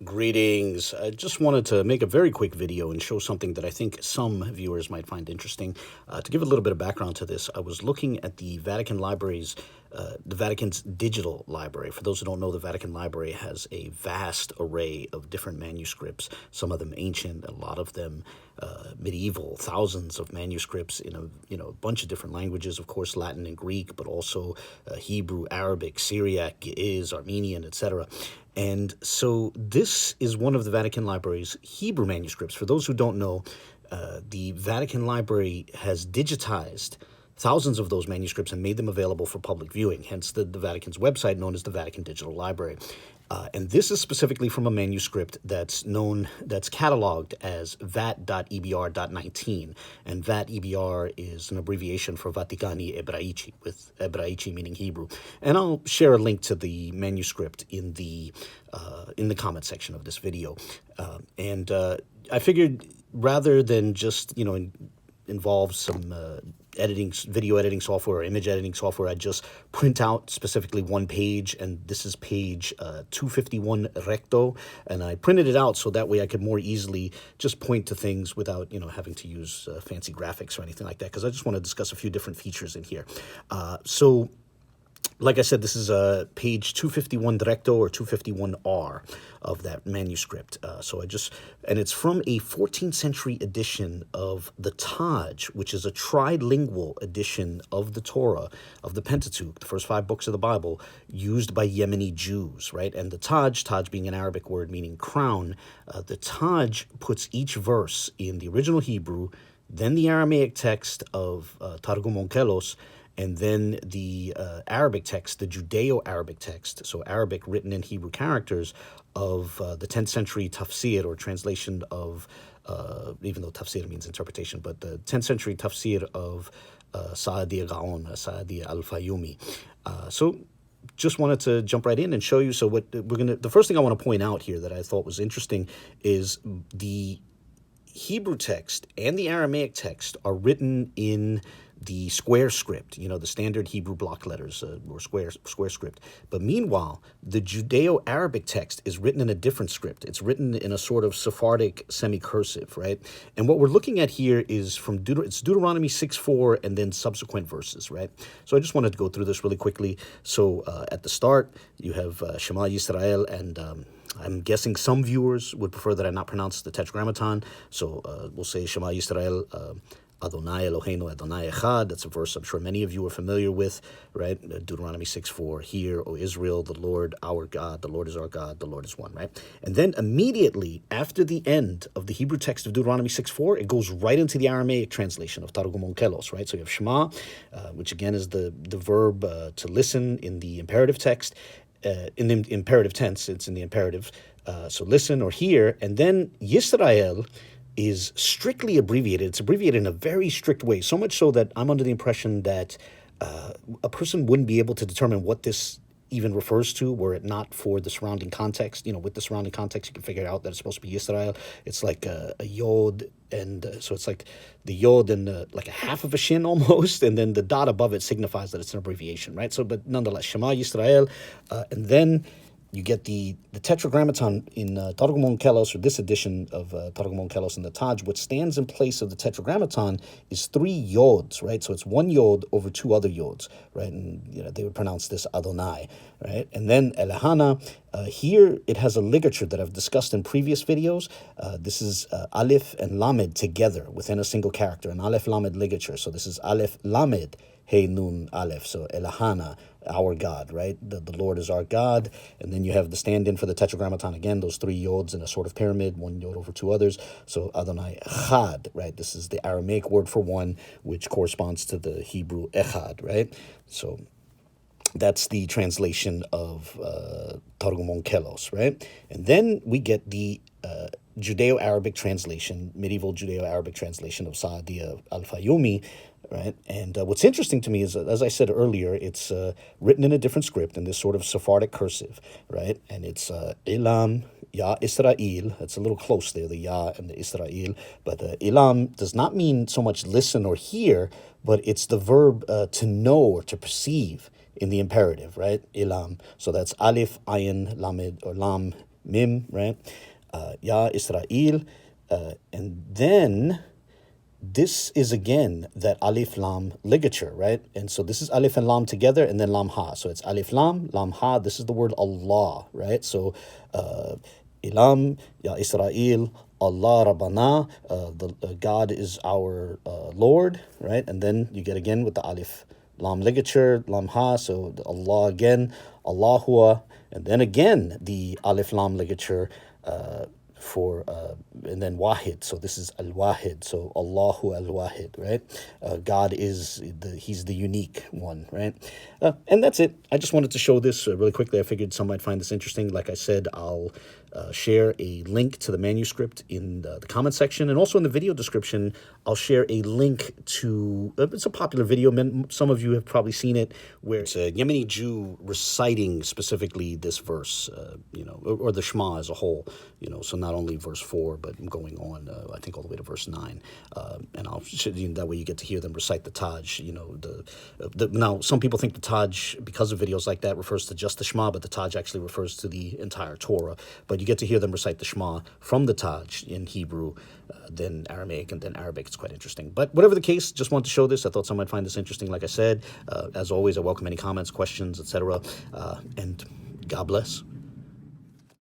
Greetings. I just wanted to make a very quick video and show something that I think some viewers might find interesting. To give a little bit of background to this, I was looking at the Vatican Library's, the Vatican's digital library. For those who don't know, the Vatican Library has a vast array of different manuscripts, some of them ancient, a lot of them medieval, thousands of manuscripts in a bunch of different languages, of course, Latin and Greek, but also Hebrew, Arabic, Syriac, Ge'ez, Armenian, etc. And so this is one of the Vatican Library's Hebrew manuscripts. For those who don't know, the Vatican Library has digitized thousands of those manuscripts and made them available for public viewing, hence the Vatican's website known as the Vatican Digital Library. And this is specifically from a manuscript that's cataloged as VAT.EBR.19. And VAT.EBR is an abbreviation for Vaticani Ebraici, with Ebraici meaning Hebrew. And I'll share a link to the manuscript in the comment section of this video. I figured rather than just, involve some video editing software or image editing software, I just print out specifically one page, and this is page 251 recto, and I printed it out so that way I could more easily just point to things without having to use fancy graphics or anything like that, because I just want to discuss a few different features in here. Like I said, this is page 251 recto or 251R of that manuscript. And it's from a 14th century edition of the Taj, which is a trilingual edition of the Torah, of the Pentateuch, the first 5 books of the Bible, used by Yemeni Jews, right? And the Taj being an Arabic word meaning crown, the Taj puts each verse in the original Hebrew, then the Aramaic text of targum Onqelos, and then the Arabic text, the Judeo Arabic text, so Arabic written in Hebrew characters, of the 10th century tafsir, or translation of, even though tafsir means interpretation, but the 10th century tafsir of Saadia Gaon, Saadia al-Fayoumi. So just wanted to jump right in and show you. So the first thing I want to point out here that I thought was interesting is the Hebrew text and the Aramaic text are written in the square script, the standard Hebrew block letters or square script. But meanwhile, the Judeo-Arabic text is written in a different script. It's written in a sort of Sephardic semi-cursive, right? And what we're looking at here is it's Deuteronomy 6:4 and then subsequent verses, right? So I just wanted to go through this really quickly. So at the start, you have Shema Yisrael, and I'm guessing some viewers would prefer that I not pronounce the Tetragrammaton. So we'll say Shema Yisrael, Adonai Eloheinu Adonai Echad. That's a verse I'm sure many of you are familiar with, right? Deuteronomy 6:4. Hear, O Israel, the Lord our God, the Lord is our God, the Lord is one, right? And then immediately after the end of the Hebrew text of Deuteronomy 6:4, it goes right into the Aramaic translation of Targum Onqelos, right? So you have Shema, which again is the verb to listen in the imperative text. In the imperative tense, it's in the imperative. So listen or hear, and then Yisrael is strictly abbreviated. It's abbreviated in a very strict way, so much so that I'm under the impression that a person wouldn't be able to determine what this even refers to were it not for the surrounding context. With the surrounding context, you can figure out that it's supposed to be Yisrael. It's like a yod, and so it's like the yod and like a half of a shin almost, and then the dot above it signifies that it's an abbreviation, right? So, but nonetheless, Shema Yisrael, and then you get the Tetragrammaton in Targum Onqelos, or this edition of Targum Onqelos in the Taj. What stands in place of the Tetragrammaton is 3 yods, right? So it's 1 yod over 2 other yods, right? And they would pronounce this Adonai, right? And then Elahana, here it has a ligature that I've discussed in previous videos. This is Aleph and Lamed together within a single character, an Aleph Lamed ligature. So this is Aleph Lamed, Hey Nun Aleph, so Elahana, our God, right? The Lord is our God. And then you have the stand-in for the Tetragrammaton again, those 3 yods in a sort of pyramid, 1 yod over 2 others. So Adonai Echad, right? This is the Aramaic word for one, which corresponds to the Hebrew Echad, right? So that's the translation of Targum Onqelos, right? And then we get the Judeo Arabic translation, medieval Judeo Arabic translation of Saadia al-Fayoumi, right? And what's interesting to me is, as I said earlier, it's written in a different script, in this sort of Sephardic cursive, right? And it's Elam, Ya Israel. It's a little close there, the Ya and the Israel. But Elam does not mean so much listen or hear, but it's the verb to know or to perceive in the imperative, right? Elam. So that's Aleph, Ayin, Lamed, or Lam, Mim, right? Ya Israel. And then this is again that alif lam ligature, right? And so this is alif and lam together, and then lam ha. So it's alif lam ha. This is the word Allah, right? So ilam ya Israel, Allah Rabbana, God is our Lord, right? And then you get again with the alif lam ligature, lam ha. So Allah again, Allahua, and then again the alif lam ligature. And then wahid, so this is al-wahid, so Allahu al-wahid, right? God is he's the unique one, right? And that's it. I just wanted to show this really quickly. I figured some might find this interesting. Like I said, I'll share a link to the manuscript in the comment section, and also in the video description I'll share a link to it's a popular video, some of you have probably seen it, where it's a Yemeni Jew reciting specifically this verse, or the Shema as a whole, so not only verse 4 but going on I think all the way to verse 9, and I'll that way you get to hear them recite the Taj. Now some people think the Taj, because of videos like that, refers to just the Shema, but the Taj actually refers to the entire Torah. But you get to hear them recite the Shema from the Taj in Hebrew, then Aramaic, and then Arabic. It's quite interesting. But whatever the case, just wanted to show this. I thought some might find this interesting. Like I said, as always, I welcome any comments, questions, etc. And God bless.